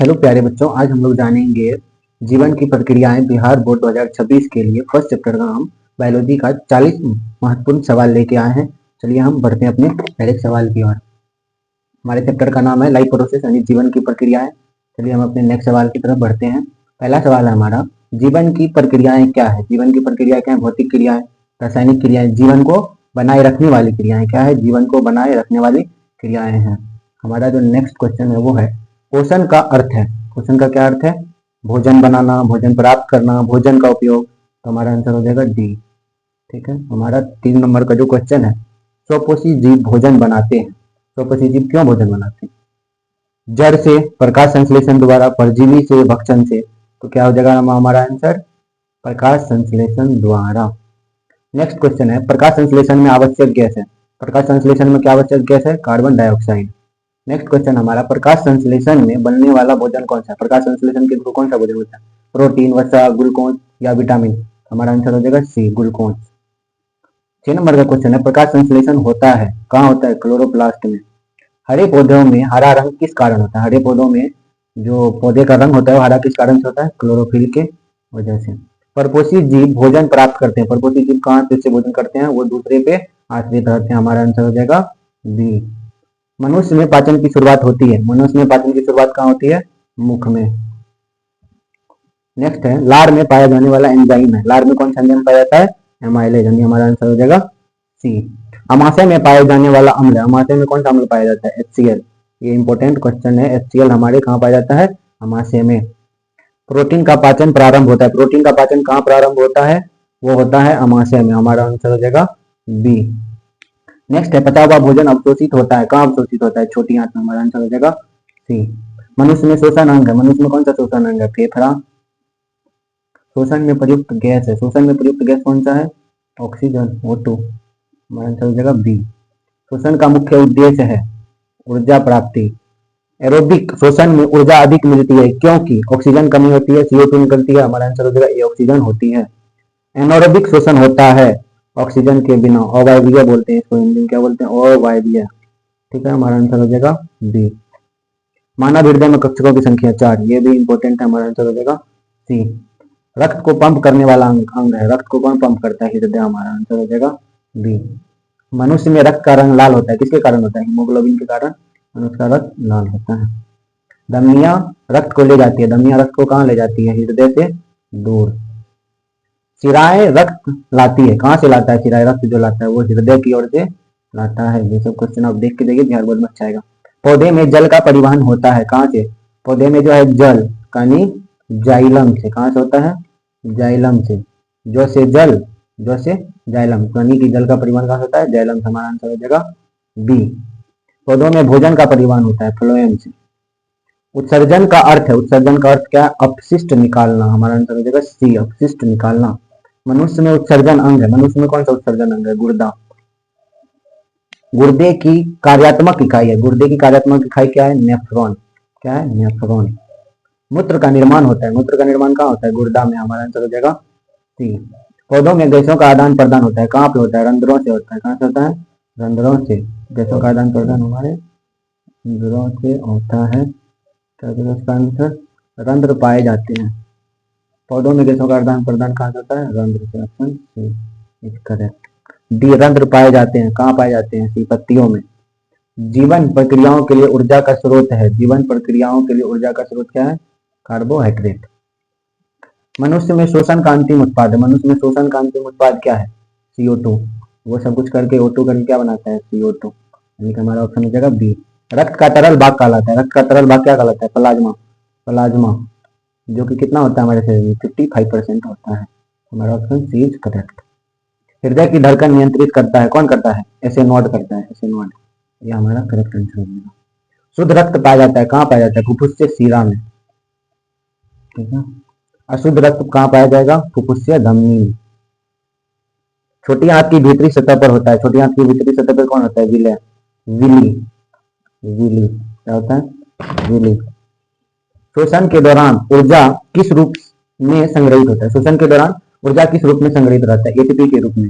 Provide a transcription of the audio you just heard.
Hello प्यारे बच्चों, आज हम लोग जानेंगे जीवन की प्रक्रियाएं बिहार बोर्ड 2026 के लिए फर्स्ट चैप्टर का हम बायोलॉजी का 40 महत्वपूर्ण सवाल लेके आए हैं। चलिए हम बढ़ते हैं अपने पहले सवाल की ओर। हमारे चैप्टर का नाम है लाइफ प्रोसेस यानी जीवन की प्रक्रियाएं। चलिए हम अपने नेक्स्ट सवाल की तरफ बढ़ते हैं। पहला सवाल है हमारा, जीवन की प्रक्रियाएं क्या है। जीवन की प्रक्रियाएं क्या है? भौतिक क्रियाएं, रासायनिक क्रियाएं, जीवन को बनाए रखने वाली क्रियाएं क्या है? जीवन को बनाए रखने वाली क्रियाएं हैं। हमारा जो नेक्स्ट क्वेश्चन है वो है पोषण का अर्थ है। पोषण का क्या अर्थ है? भोजन बनाना, भोजन प्राप्त करना, भोजन का उपयोग। तो हमारा आंसर हो जाएगा डी। ठीक है, हमारा 3 नंबर का जो क्वेश्चन है, स्वपोषी जीव भोजन बनाते हैं। स्वपोषी जीव क्यों भोजन बनाते हैं? जड़ से, प्रकाश संश्लेषण द्वारा, परजीवी से, भक्षण से। तो क्या हो जाएगा हमारा आंसर? प्रकाश संश्लेषण द्वारा। नेक्स्ट क्वेश्चन है, प्रकाश संश्लेषण में आवश्यक गैस है। प्रकाश संश्लेषण में क्या आवश्यक गैस है? Carbon dioxide. नेक्स्ट क्वेश्चन हमारा, प्रकाश संश्लेषण में बनने वाला भोजन कौन सा है? प्रकाश संश्लेषण के थ्रू कौन सा भोजन होता है? प्रोटीन, वसा, ग्लूकोज या विटामिन? हमारा आंसर हो जाएगा सी, ग्लूकोज। 6 नंबर का क्वेश्चन है, प्रकाश संश्लेषण होता है कहाँ होता है? क्लोरोप्लास्ट में। हरे पौधों में हरा रंग किस कारण होता है? हरे पौधों में जो पौधे का रंग होता है वो हरा किस कारण से होता है? क्लोरोफिल के वजह से। परपोषी जीव भोजन प्राप्त करते हैं। परपोषी जीव कहाँ से भोजन करते हैं? वो दूसरे पे आश्रित रहते हैं। हमारा आंसर हो जाएगा बी। मनुष्य में पाचन की शुरुआत होती है। मनुष्य में पाचन की शुरुआत कहाँ होती है? मुख में। नेक्स्ट है, लार में पाया जाने वाला एंजाइम है। लार में कौन सा एंजाइम पाया जाता है? एमाइलेज, यानी हमारा आंसर हो जाएगा सी। अमाशय में पाया जाने वाला अम्ल है। अमाशय में कौन सा अम्ल पाया जाता है? HCl। ये इंपॉर्टेंट क्वेश्चन है। HCl हमारे कहाँ पाया जाता है? अमाशय में। प्रोटीन का पाचन प्रारंभ होता है। प्रोटीन का पाचन कहाँ प्रारंभ होता है? वो होता है अमाशय में। हमारा आंसर हो जाएगा बी। नेक्स्ट है, पचा हुआ भोजन अवशोषित होता है। कहाँ अवशोषित होता है? छोटी आंत में। हमारा आंसर हो जाएगा सी। मनुष्य में शोषण अंग है। मनुष्य में कौन सा शोषण अंग है? फेफड़ा। शोषण में प्रयुक्त गैस है। शोषण में प्रयुक्त गैस कौन सा है? Oxygen, O2। हमारा आंसर हो जाएगा बी। शोषण का मुख्य उद्देश्य है ऊर्जा प्राप्ति। एरोबिक शोषण में ऊर्जा अधिक मिलती है क्योंकि ऑक्सीजन कमी होती है, CO2 निकलती है। हमारा आंसर हो जाएगा ए, ऑक्सीजन होती है। एनोरोबिक शोषण होता है ऑक्सीजन के बिना, अवायवीय बोलते हैं इसको, हिंदी में क्या बोलते हैं? अवायवीय। ठीक है, हमारा आंसर हो जाएगा बी। मानव हृदय में कक्षकों की संख्या 4, ये भी इंपॉर्टेंट है। हमारा आंसर हो जाएगा सी। रक्त को पंप करने वाला अंग है। रक्त को कौन पंप करता है? हृदय। हमारा आंसर हो जाएगा बी। मनुष्य में रक्त का रंग लाल होता है। किसके कारण होता है? हीमोग्लोबिन के कारण मनुष्य का रक्त लाल होता है। धमनियां रक्त को ले जाती है। धमनियां रक्त को कहाँ ले जाती है? हृदय से दूर। शिराएं रक्त लाती है। कहाँ से लाता है? शिराएं रक्त जो लाता है वो हृदय की ओर से लाता है। ये सब क्वेश्चन आप देख के देखिए, बिहार बोर्ड में अच्छा आएगा। पौधे में जल का परिवहन होता है। कहाँ से? पौधे में जो है जल यानी जाइलम से। कहाँ से होता है? जाइलम से। जो से जल, जो से जाइलम, यानी कि जल का परिवहन कहाँ होता है? जाइलम से। हमारा आंसर हो जाएगा बी। पौधों में भोजन का परिवहन होता है फ्लोएम से। उत्सर्जन का अर्थ है, उत्सर्जन का अर्थ क्या है? अपशिष्ट निकालना। हमारा आंसर हो जाएगा सी, अपशिष्ट निकालना। मनुष्य में उत्सर्जन अंग है। मनुष्य में कौन सा उत्सर्जन अंग है? गुर्दा। गुर्दे की कार्यात्मक इकाई है। गुर्दे की कार्यात्मक इकाई क्या है? नेफ्रॉन। क्या है? नेफ्रॉन। मूत्र का निर्माण होता है। मूत्र का निर्माण कहाँ होता है? गुर्दा में। हमारा आंसर हो जाएगा सी। पौधों में गैसों का आदान प्रदान होता है। कहाँ पे होता है? रंध्रों से होता है। कहाँ से होता है? रंध्रों से। गैसों का आदान प्रदान हमारे रंध्रों से होता है। क्या इसका आंसर? रंध्र पाए जाते हैं। पौधों में गैसों का आदान प्रदान कहाँ से होता है? रंध्र से। Option C is correct. D, रंध्र पाए जाते हैं। कहाँ पाए जाते हैं? सी, पत्तियों में। जीवन प्रक्रियाओं के लिए ऊर्जा का स्रोत है। जीवन प्रक्रियाओं के लिए ऊर्जा का स्रोत क्या है? कार्बोहाइड्रेट। मनुष्य में शोषण का अंतिम उत्पाद है। मनुष्य में शोषण का अंतिम उत्पाद क्या है? CO2। वो सब कुछ करके O2 करके क्या बनाता है? CO2। यानी कि हमारा ऑप्शन हो जाएगा बी। रक्त का तरल भाग कहलाता है। रक्त का तरल भाग क्या कहलाता है? प्लाज्मा। प्लाज्मा जो कि कितना होता है हमारे शरीर में? 55% होता है। हमारा ऑप्शन सी इज करेक्ट। हृदय की धड़कन नियंत्रित करता है। कौन करता है? ऐसे नोड करता है। ऐसे नोड। ये हमारा करेक्ट आंसर हो जाएगा। शुद्ध रक्त पाया जाता है। कहाँ पाया जाता है? फुफ्फुस शिरा में। ठीक है। अशुद्ध रक्त कहाँ पाया जाएगा? फुफ्फुस धमनी में। छोटी आंत की भीतरी सतह पर होता है। छोटी आंत की भीतरी सतह पर कौन होता है? विलय, विली। विली क्या होता है? विली। शोषण के दौरान ऊर्जा किस रूप में संग्रहित होता है? शोषण के दौरान ऊर्जा किस रूप में संग्रहित रहता है? ATP के रूप में।